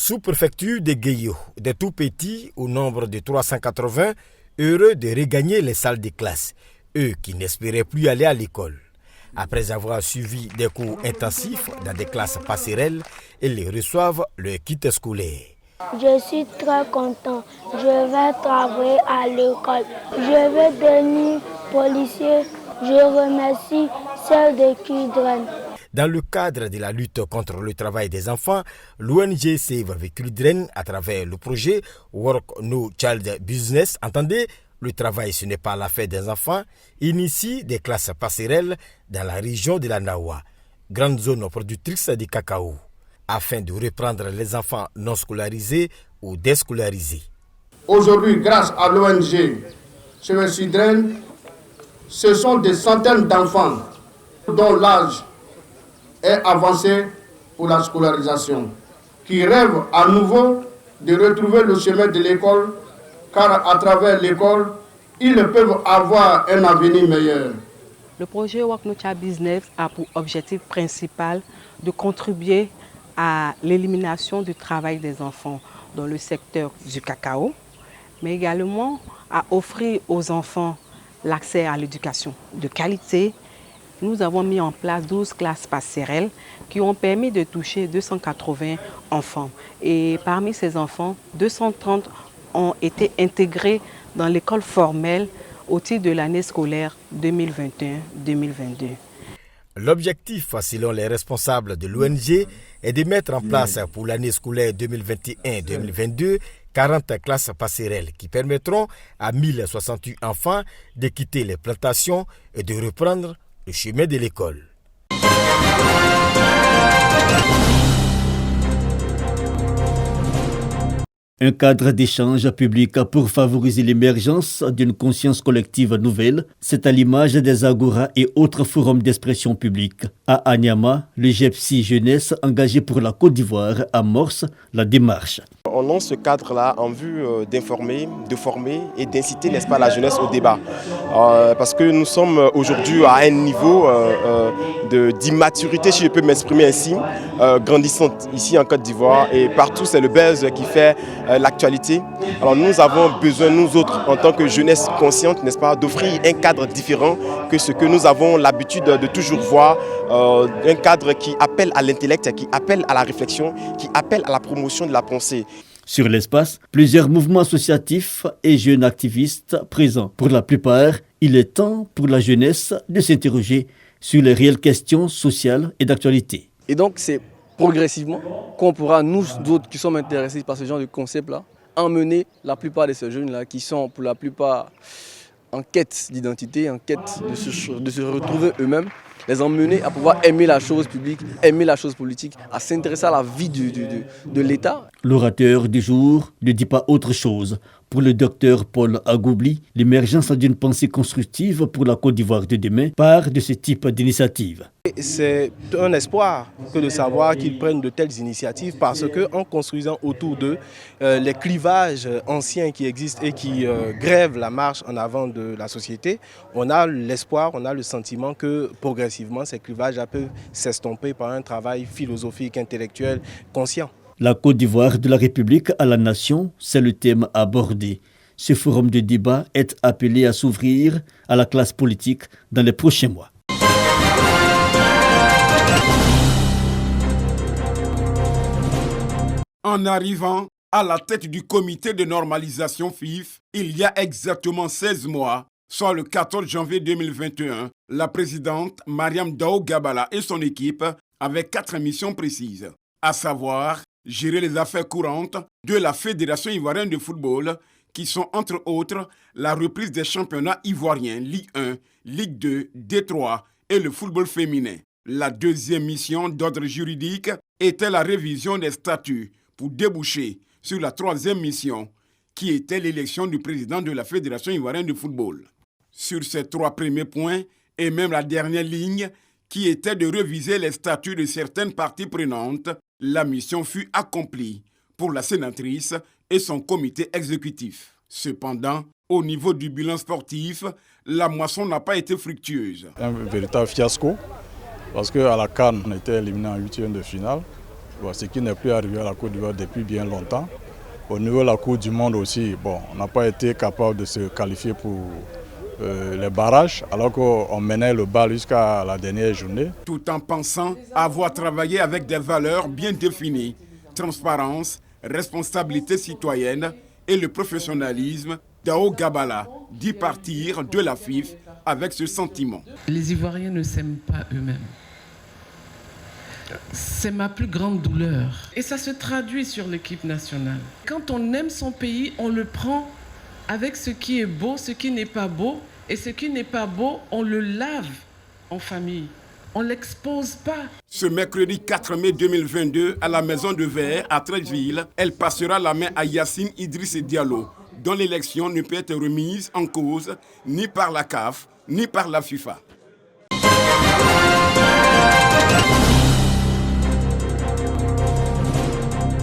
Sous-préfecture de Guéyo, des tout-petits au nombre de 380, heureux de regagner les salles de classe, eux qui n'espéraient plus aller à l'école. Après avoir suivi des cours intensifs dans des classes passerelles, ils reçoivent leur kit scolaire. Je suis très content. Je vais travailler à l'école. Je vais devenir policier. Je remercie celle de Children. Dans le cadre de la lutte contre le travail des enfants, l'ONG Save the Children, à travers le projet Work No Child Business, entendez, le travail ce n'est pas l'affaire des enfants, initie des classes passerelles dans la région de la Nawa, grande zone productrice de cacao, afin de reprendre les enfants non scolarisés ou déscolarisés. Aujourd'hui, grâce à l'ONG Save the Children, ce sont des centaines d'enfants dont l'âge est avancé pour la scolarisation, qui rêvent à nouveau de retrouver le chemin de l'école, car à travers l'école, ils peuvent avoir un avenir meilleur. Le projet Work No Child Business a pour objectif principal de contribuer à l'élimination du travail des enfants dans le secteur du cacao, mais également à offrir aux enfants l'accès à l'éducation de qualité. Nous avons mis en place 12 classes passerelles qui ont permis de toucher 280 enfants. Et parmi ces enfants, 230 ont été intégrés dans l'école formelle au titre de l'année scolaire 2021-2022. L'objectif, selon les responsables de l'ONG, est de mettre en place pour l'année scolaire 2021-2022 40 classes passerelles qui permettront à 1068 enfants de quitter les plantations et de reprendre le chemin de l'école. Un cadre d'échange public pour favoriser l'émergence d'une conscience collective nouvelle, c'est à l'image des agoras et autres forums d'expression publique. À Anyama, le GEPSI Jeunesse engagé pour la Côte d'Ivoire amorce la démarche. On lance ce cadre-là en vue d'informer, de former et d'inciter, n'est-ce pas, la jeunesse au débat. Parce que nous sommes aujourd'hui à un niveau d'immaturité, si je peux m'exprimer ainsi, grandissante ici en Côte d'Ivoire. Et partout, c'est le buzz qui fait l'actualité. Alors nous avons besoin, nous autres, en tant que jeunesse consciente, n'est-ce pas, d'offrir un cadre différent que ce que nous avons l'habitude de toujours voir. Un cadre qui appelle à l'intellect, qui appelle à la réflexion, qui appelle à la promotion de la pensée. Sur l'espace, plusieurs mouvements associatifs et jeunes activistes présents. Pour la plupart, il est temps pour la jeunesse de s'interroger sur les réelles questions sociales et d'actualité. Et donc c'est progressivement qu'on pourra, nous d'autres qui sommes intéressés par ce genre de concept-là, emmener la plupart de ces jeunes-là qui sont pour la plupart en quête d'identité, en quête de se retrouver eux-mêmes, les emmener à pouvoir aimer la chose publique, aimer la chose politique, à s'intéresser à la vie de l'État. L'orateur du jour ne dit pas autre chose. Pour le docteur Paul Agoubli, l'émergence d'une pensée constructive pour la Côte d'Ivoire de demain part de ce type d'initiative. C'est un espoir que de savoir qu'ils prennent de telles initiatives parce qu'en construisant autour d'eux les clivages anciens qui existent et qui grèvent la marche en avant de la société, on a l'espoir, on a le sentiment que progressivement ces clivages peuvent s'estomper par un travail philosophique, intellectuel, conscient. La Côte d'Ivoire de la République à la nation, c'est le thème abordé. Ce forum de débat est appelé à s'ouvrir à la classe politique dans les prochains mois. En arrivant à la tête du comité de normalisation FIF, il y a exactement 16 mois, soit le 14 janvier 2021, la présidente Mariam Dao Gabala et son équipe avaient 4 missions précises, à savoir gérer les affaires courantes de la Fédération ivoirienne de football, qui sont entre autres la reprise des championnats ivoiriens Ligue 1, Ligue 2, D3 et le football féminin. La deuxième mission d'ordre juridique était la révision des statuts pour déboucher sur la troisième mission, qui était l'élection du président de la Fédération ivoirienne de football. Sur ces 3 premiers points, et même la dernière ligne, qui était de réviser les statuts de certaines parties prenantes, la mission fut accomplie pour la sénatrice et son comité exécutif. Cependant, au niveau du bilan sportif, la moisson n'a pas été fructueuse. Un véritable fiasco, parce qu'à la CAN, on était éliminé en 8e de finale. ce qui n'est plus arrivé à la Côte d'Ivoire depuis bien longtemps. Au niveau de la Coupe du Monde aussi, on n'a pas été capable de se qualifier pour les barrages, alors qu'on menait le bal jusqu'à la dernière journée. Tout en pensant avoir travaillé avec des valeurs bien définies, transparence, responsabilité citoyenne et le professionnalisme, Dao Gabala dit partir de la FIF avec ce sentiment. Les Ivoiriens ne s'aiment pas eux-mêmes. C'est ma plus grande douleur. Et ça se traduit sur l'équipe nationale. Quand on aime son pays, on le prend avec ce qui est beau, ce qui n'est pas beau. Et ce qui n'est pas beau, on le lave en famille. On ne l'expose pas. Ce mercredi 4 mai 2022, à la Maison de Verre, à Treichville, elle passera la main à Yacine Idriss Diallo, dont l'élection ne peut être remise en cause ni par la CAF, ni par la FIFA.